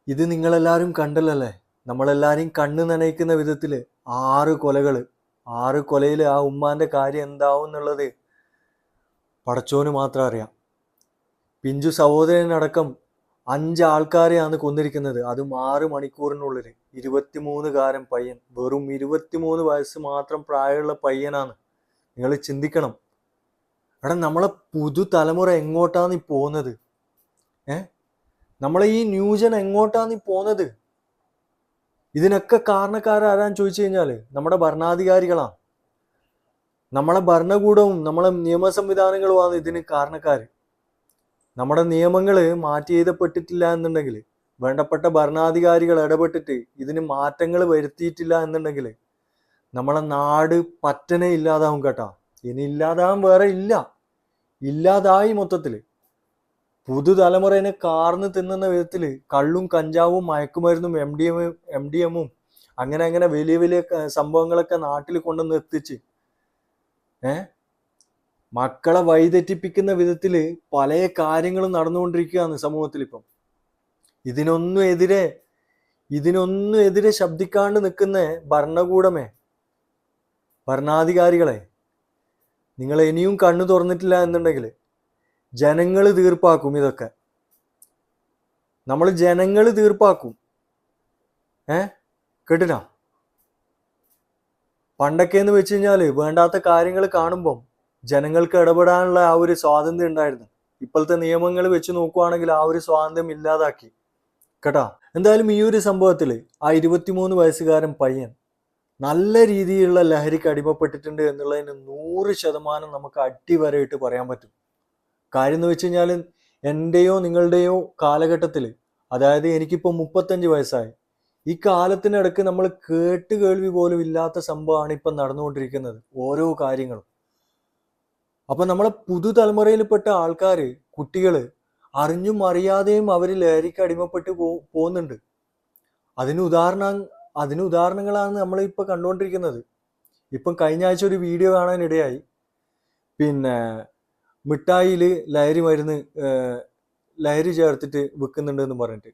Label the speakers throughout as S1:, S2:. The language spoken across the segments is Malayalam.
S1: ഇത് നിങ്ങളെല്ലാവരും കണ്ടല്ലേ? നമ്മളെല്ലാവരും കണ്ണ് നനയിക്കുന്ന വിധത്തിൽ 6 കൊലകൾ. 6 കൊലയിൽ ആ ഉമ്മാന്റെ കാര്യം എന്താവും എന്നുള്ളത് പടച്ചോന് മാത്രം അറിയാം. പിഞ്ചു സഹോദരനടക്കം 5 ആൾക്കാരെയാണ് കൊന്നിരിക്കുന്നത്. അതും 6 മണിക്കൂറിനുള്ളിൽ. 23കാരൻ പയ്യൻ, വെറും 23 വയസ്സ് മാത്രം പ്രായമുള്ള പയ്യനാണ്. നിങ്ങൾ ചിന്തിക്കണം. എടാ, നമ്മളെ പുതുതലമുറ എങ്ങോട്ടാണ് ഈ പോകുന്നത്? നമ്മളെ ഈ ന്യൂജൻ എങ്ങോട്ടാണ് ഈ പോകുന്നത്? ഇതിനൊക്കെ കാരണക്കാരാരാന്ന് ചോദിച്ചു കഴിഞ്ഞാൽ നമ്മുടെ ഭരണാധികാരികളാണ്. നമ്മളെ ഭരണകൂടവും നമ്മളെ നിയമ സംവിധാനങ്ങളുമാണ് ഇതിന് കാരണക്കാർ. നമ്മുടെ നിയമങ്ങൾ മാറ്റി എഴുതപ്പെട്ടിട്ടില്ല എന്നുണ്ടെങ്കിൽ, വേണ്ടപ്പെട്ട ഭരണാധികാരികൾ ഇടപെട്ടിട്ട് ഇതിന് മാറ്റങ്ങൾ വരുത്തിയിട്ടില്ല എന്നുണ്ടെങ്കിൽ നമ്മളെ നാട് പറ്റനെ ഇല്ലാതാവും കേട്ടാ. ഇനി ഇല്ലാതാവാൻ വേറെ ഇല്ല, ഇല്ലാതായി മൊത്തത്തിൽ. പുതുതലമുറയെ കാർന്ന് തിന്നുന്ന വിധത്തിൽ കള്ളും കഞ്ചാവും മയക്കുമരുന്നും എം ഡി എമ്മും അങ്ങനെ വലിയ വലിയ സംഭവങ്ങളൊക്കെ നാട്ടിൽ കൊണ്ടുവന്ന് എത്തിച്ച് മക്കളെ വഴിതെറ്റിപ്പിക്കുന്ന വിധത്തിൽ പല കാര്യങ്ങളും നടന്നുകൊണ്ടിരിക്കുകയാണ് സമൂഹത്തിൽ ഇപ്പം. ഇതിനൊന്നും എതിരെ ശബ്ദിക്കാണ്ട് നിൽക്കുന്ന ഭരണകൂടമേ, ഭരണാധികാരികളെ, നിങ്ങൾ ഇനിയും കണ്ണു തുറന്നിട്ടില്ല എന്നുണ്ടെങ്കിൽ ജനങ്ങൾ തീർപ്പാക്കും. ഇതൊക്കെ നമ്മൾ ജനങ്ങൾ തീർപ്പാക്കും. കേട്ടിനാ? പണ്ടൊക്കെ എന്ന് വെച്ച് കഴിഞ്ഞാൽ വേണ്ടാത്ത കാര്യങ്ങൾ കാണുമ്പം ജനങ്ങൾക്ക് ഇടപെടാനുള്ള ആ ഒരു സ്വാതന്ത്ര്യം ഉണ്ടായിരുന്നു. ഇപ്പോഴത്തെ നിയമങ്ങൾ വെച്ച് നോക്കുവാണെങ്കിൽ ആ ഒരു സ്വാതന്ത്ര്യം ഇല്ലാതാക്കി കേട്ടാ. എന്തായാലും ഈ ഒരു സംഭവത്തിൽ ആ 23 വയസ്സുകാരൻ പയ്യൻ നല്ല രീതിയിലുള്ള ലഹരിക്ക് അടിമപ്പെട്ടിട്ടുണ്ട് എന്നുള്ളതിന് 100% നമുക്ക് അടിവരയിട്ട് പറയാൻ പറ്റും. കാര്യം എന്ന് വെച്ച് കഴിഞ്ഞാൽ എൻ്റെയോ നിങ്ങളുടെയോ കാലഘട്ടത്തിൽ, അതായത് എനിക്കിപ്പോൾ 35 വയസ്സായി, ഈ കാലത്തിനിടക്ക് നമ്മൾ കേൾവി പോലും ഇല്ലാത്ത സംഭവമാണ് ഇപ്പം നടന്നുകൊണ്ടിരിക്കുന്നത്, ഓരോ കാര്യങ്ങളും. അപ്പം നമ്മളെ പുതുതലമുറയിൽപ്പെട്ട ആൾക്കാർ, കുട്ടികൾ അറിഞ്ഞും അറിയാതെയും അവർ ലഹരിക്ക് അടിമപ്പെട്ട് പോകുന്നുണ്ട്. അതിന് ഉദാഹരണങ്ങളാണ് നമ്മളിപ്പോൾ കണ്ടുകൊണ്ടിരിക്കുന്നത്. ഇപ്പം കഴിഞ്ഞ ആഴ്ച ഒരു വീഡിയോ കാണാനിടയായി. പിന്നെ മിഠായിയിൽ ലഹരി ചേർത്തിട്ട് വിൽക്കുന്നുണ്ട് എന്ന് പറഞ്ഞിട്ട്.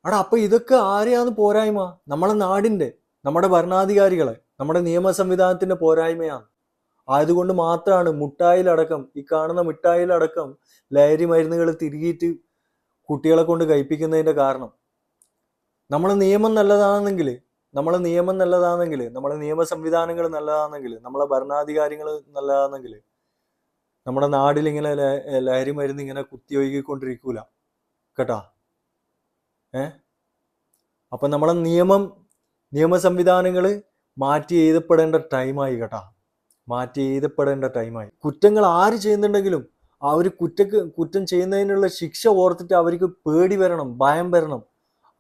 S1: അപ്പൊ ഇതൊക്കെ ആരെയാണ് പോരായ്മ? നമ്മളെ നാടിന്റെ, നമ്മുടെ ഭരണാധികാരികളെ, നമ്മുടെ നിയമ സംവിധാനത്തിന്റെ പോരായ്മയാണ്. ആയതുകൊണ്ട് മാത്രമാണ് ഈ കാണുന്ന മിഠായിലടക്കം ലഹരി മരുന്നുകൾ തിരികിയിട്ട് കുട്ടികളെ കൊണ്ട് കഴിപ്പിക്കുന്നതിന്റെ കാരണം. നമ്മളെ നിയമം നല്ലതാണെങ്കിൽ, നമ്മളെ നിയമ സംവിധാനങ്ങൾ നല്ലതാണെങ്കിൽ, നമ്മളെ ഭരണാധികാരികൾ നല്ലതാണെങ്കിൽ നമ്മുടെ നാട്ടിൽ ഇങ്ങനെ ലഹരി മരുന്ന് ഇങ്ങനെ കുത്തിയൊഴുകിക്കൊണ്ടിരിക്കൂല കേട്ടാ. അപ്പൊ നമ്മളെ നിയമ സംവിധാനങ്ങൾ മാറ്റി എഴുതപ്പെടേണ്ട ടൈമായി കേട്ടാ. മാറ്റി എഴുതപ്പെടേണ്ട ടൈമായി. കുറ്റങ്ങൾ ആര് ചെയ്യുന്നുണ്ടെങ്കിലും ആ ഒരു കുറ്റം ചെയ്യുന്നതിനുള്ള ശിക്ഷ ഓർത്തിട്ട് അവർക്ക് പേടി വരണം, ഭയം വരണം.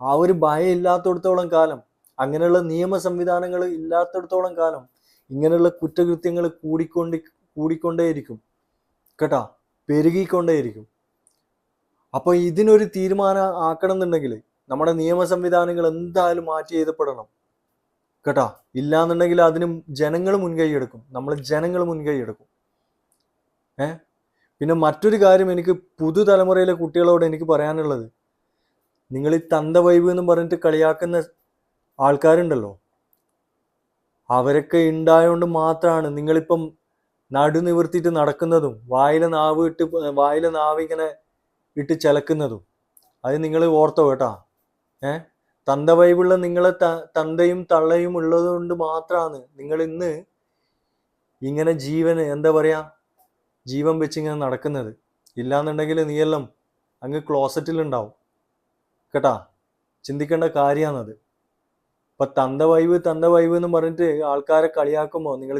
S1: ആ ഒരു ഭയം ഇല്ലാത്തടത്തോളം കാലം, അങ്ങനെയുള്ള നിയമ സംവിധാനങ്ങൾ ഇല്ലാത്തടത്തോളം കാലം ഇങ്ങനെയുള്ള കുറ്റകൃത്യങ്ങൾ കൂടിക്കൊണ്ടേയിരിക്കും കേട്ടാ, പെരുകിക്കൊണ്ടേയിരിക്കും. അപ്പൊ ഇതിനൊരു തീരുമാനം ആക്കണം എന്നുണ്ടെങ്കിൽ നമ്മുടെ നിയമ സംവിധാനങ്ങൾ എന്തായാലും മാറ്റി എഴുതപ്പെടണം കേട്ടാ. ഇല്ലാന്നുണ്ടെങ്കിൽ അതിന് ജനങ്ങൾ മുൻകൈ എടുക്കും. പിന്നെ മറ്റൊരു കാര്യം എനിക്ക് പുതുതലമുറയിലെ കുട്ടികളോട് എനിക്ക് പറയാനുള്ളത്, നിങ്ങൾ ഈ തന്ത വൈബ് എന്ന് പറഞ്ഞിട്ട് കളിയാക്കുന്ന ആൾക്കാരുണ്ടല്ലോ, അവരൊക്കെ ഉണ്ടായോണ്ട് മാത്രമാണ് നിങ്ങളിപ്പം നടുനിവർത്തിയിട്ട് നടക്കുന്നതും വായിലെ നാവ് ഇങ്ങനെ ഇട്ട് ചിലക്കുന്നതും. അത് നിങ്ങൾ ഓർത്തോ കേട്ടാ. തന്ത വൈബുള്ള നിങ്ങളെ തന്തയും തള്ളയും ഉള്ളത് കൊണ്ട് മാത്രമാണ് നിങ്ങൾ ഇന്ന് ഇങ്ങനെ ജീവൻ വെച്ച് ഇങ്ങനെ നടക്കുന്നത്. ഇല്ലാന്നുണ്ടെങ്കിൽ നീയെല്ലാം അങ്ങ് ക്ലോസറ്റിലുണ്ടാവും കേട്ടാ. ചിന്തിക്കേണ്ട കാര്യമാണത്. ഇപ്പൊ തന്ത വൈബ് എന്ന് പറഞ്ഞിട്ട് ആൾക്കാരെ കളിയാക്കുമ്പോൾ നിങ്ങൾ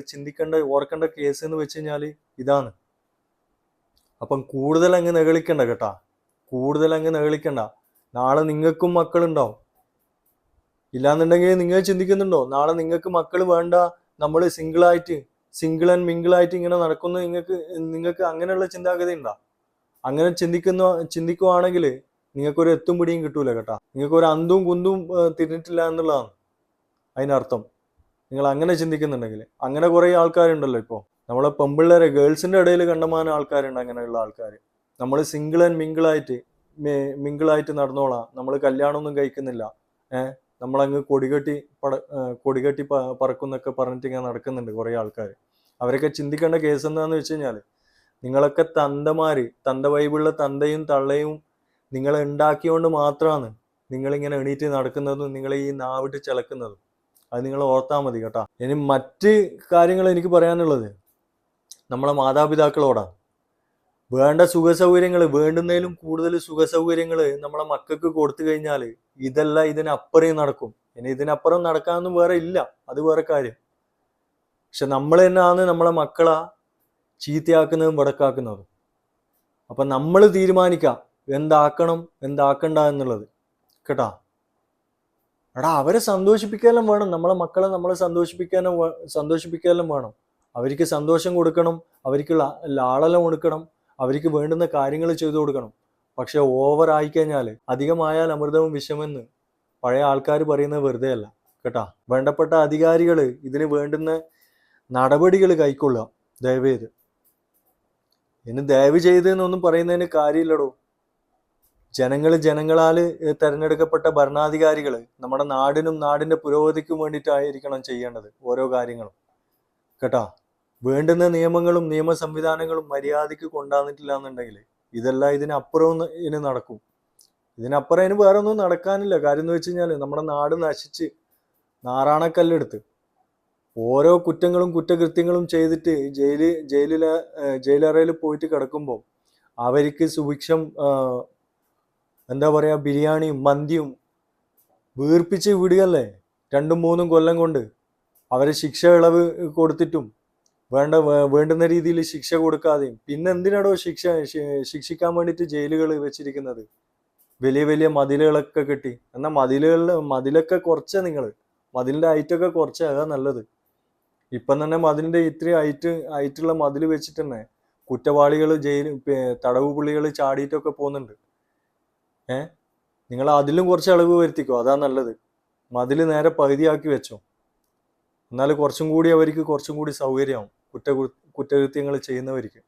S1: ഓർക്കേണ്ട കേസ് എന്ന് വെച്ച് കഴിഞ്ഞാൽ ഇതാണ്. അപ്പം കൂടുതൽ അങ്ങ് നെകളിക്കണ്ട കേട്ടാ, നാളെ നിങ്ങൾക്കും മക്കളുണ്ടാവും. ഇല്ലാന്നുണ്ടെങ്കിൽ നിങ്ങൾ ചിന്തിക്കുന്നുണ്ടോ, നാളെ നിങ്ങൾക്ക് മക്കൾ വേണ്ട, നമ്മൾ സിംഗിൾ ആൻഡ് മിംഗിൾ ആയിട്ട് ഇങ്ങനെ നടക്കുന്നു, നിങ്ങൾക്ക് അങ്ങനെയുള്ള ചിന്താഗതി ഉണ്ടോ? അങ്ങനെ ചിന്തിക്കുവാണെങ്കിൽ നിങ്ങൾക്കൊരു എത്തും പിടിയും കിട്ടൂല കേട്ടാ. നിങ്ങൾക്ക് ഒരു അന്തും കുന്തും തിരിഞ്ഞിട്ടില്ല എന്നുള്ളതാണ് അതിനർത്ഥം. നിങ്ങൾ അങ്ങനെ ചിന്തിക്കുന്നുണ്ടെങ്കിൽ. അങ്ങനെ കുറെ ആൾക്കാരുണ്ടല്ലോ ഇപ്പോൾ നമ്മളെ പെമ്പിള്ളേരെ, ഗേൾസിന്റെ ഇടയിൽ കണ്ടമാനം ആൾക്കാരുണ്ട് അങ്ങനെയുള്ള ആൾക്കാർ. നമ്മൾ സിംഗിൾ ആൻഡ് മിംഗിൾ ആയിട്ട് മിങ്കിളായിട്ട് നടന്നോളാം, നമ്മൾ കല്യാണമൊന്നും കഴിക്കുന്നില്ല, നമ്മളങ്ങ് കൊടികെട്ടി പറക്കുന്നൊക്കെ പറഞ്ഞിട്ട് ഇങ്ങനെ നടക്കുന്നുണ്ട് കുറേ ആൾക്കാർ. അവരൊക്കെ ചിന്തിക്കേണ്ട കേസ് എന്താണെന്ന് വെച്ച് കഴിഞ്ഞാൽ, നിങ്ങളൊക്കെ തന്ത വൈബുള്ള തന്തയും തള്ളയും നിങ്ങളെ ഉണ്ടാക്കിയോണ്ട് മാത്രമാണ് നിങ്ങളിങ്ങനെ എണീറ്റ് നടക്കുന്നതും നിങ്ങൾ ഈ നാവിട്ട് ചിലക്കുന്നതും. അത് നിങ്ങൾ ഓർത്താൽ മതി കേട്ടോ. ഇനി മറ്റ് കാര്യങ്ങൾ എനിക്ക് പറയാനുള്ളത് നമ്മളെ മാതാപിതാക്കളോടാണ്. വേണ്ട സുഖസൗകര്യങ്ങൾ, വേണ്ടുന്നതിലും കൂടുതൽ സുഖസൗകര്യങ്ങൾ നമ്മളെ മക്കൾക്ക് കൊടുത്തു കഴിഞ്ഞാൽ ഇതെല്ലാം ഇതിനപ്പുറം നടക്കും. ഇനി ഇതിനപ്പുറം നടക്കാനൊന്നും വേറെ ഇല്ല, അത് വേറെ കാര്യം. പക്ഷെ നമ്മൾ തന്നെയാണ് നമ്മളെ മക്കളെ ചീത്തയാക്കുന്നതും വടക്കാക്കുന്നതും. അപ്പം നമ്മൾ തീരുമാനിക്കാം എന്താക്കണം എന്താക്കണ്ട എന്നുള്ളത് കേട്ടാ. എടാ, അവരെ സന്തോഷിപ്പിക്കാനും വേണം, നമ്മളെ മക്കളെ നമ്മളെ സന്തോഷിപ്പിക്കാനും വേണം. അവർക്ക് സന്തോഷം കൊടുക്കണം, അവർക്ക് ലാളനം കൊടുക്കണം, അവർക്ക് വേണ്ടുന്ന കാര്യങ്ങൾ ചെയ്തു കൊടുക്കണം. പക്ഷെ ഓവർ ആയിക്കഴിഞ്ഞാൽ, അധികമായാൽ അമൃതവും വിഷമെന്ന് പഴയ ആൾക്കാർ പറയുന്നത് വെറുതെ അല്ല കേട്ടാ. വേണ്ടപ്പെട്ട അധികാരികൾ ഇതിന് വേണ്ടുന്ന നടപടികൾ കൈക്കൊള്ളുക ദയവേത്. ഇനി ദയവ് ചെയ്തെന്നൊന്നും പറയുന്നതിന് കാര്യമില്ലടോ. ജനങ്ങളാൽ തെരഞ്ഞെടുക്കപ്പെട്ട ഭരണാധികാരികൾ നമ്മുടെ നാടിനും നാടിന്റെ പുരോഗതിക്കും വേണ്ടിയിട്ടായിരിക്കണം ചെയ്യേണ്ടത് ഓരോ കാര്യങ്ങളും കേട്ടാ. വേണ്ടുന്ന നിയമങ്ങളും നിയമ സംവിധാനങ്ങളും മര്യാദയ്ക്ക് കൊണ്ടുവന്നിട്ടില്ല എന്നുണ്ടെങ്കിൽ ഇതെല്ലാം ഇതിനപ്പുറം ഇനി നടക്കും. ഇതിനപ്പുറം ഇനി വേറെ ഒന്നും നടക്കാനില്ല. കാര്യം എന്ന് വെച്ച് കഴിഞ്ഞാൽ നമ്മുടെ നാട് നശിച്ച് നാറാണക്കല്ലെടുത്ത് ഓരോ കുറ്റങ്ങളും കുറ്റകൃത്യങ്ങളും ചെയ്തിട്ട് ജയിലറയിൽ പോയിട്ട് കിടക്കുമ്പോൾ അവർക്ക് സുഭിക്ഷം എന്താ പറയുക, ബിരിയാണിയും മന്തിയും വീർപ്പിച്ച് വിടുകയല്ലേ 2-3 കൊല്ലം കൊണ്ട്. അവരെ ശിക്ഷ ഇളവ് കൊടുത്തിട്ടും വേണ്ടുന്ന രീതിയിൽ ശിക്ഷ കൊടുക്കാതെയും പിന്നെ എന്തിനാടോ ശിക്ഷിക്കാൻ വേണ്ടിയിട്ട് ജയിലുകൾ വെച്ചിരിക്കുന്നത്? വലിയ വലിയ മതിലുകളൊക്കെ കെട്ടി. എന്നാൽ മതിലൊക്കെ കുറച്ച് മതിലിൻ്റെ ഹൈറ്റൊക്കെ കുറച്ച്, അതാ നല്ലത്. ഇപ്പം തന്നെ മതിലിൻ്റെ ഇത്രയും ഹൈറ്റുള്ള മതിൽ വെച്ചിട്ട് തന്നെ കുറ്റവാളികൾ തടവ് പുള്ളികൾ ചാടിയിട്ടൊക്കെ പോകുന്നുണ്ട്. നിങ്ങൾ അതിലും കുറച്ച് അളവ് വരുത്തിക്കോ, അതാ നല്ലത്. മതിൽ നേരെ പകുതിയാക്കി വെച്ചോ, എന്നാൽ കുറച്ചും കൂടി അവർക്ക് കുറച്ചും കൂടി സൗകര്യമാവും കുറ്റകൃത്യങ്ങൾ ചെയ്യുന്നവർക്ക്.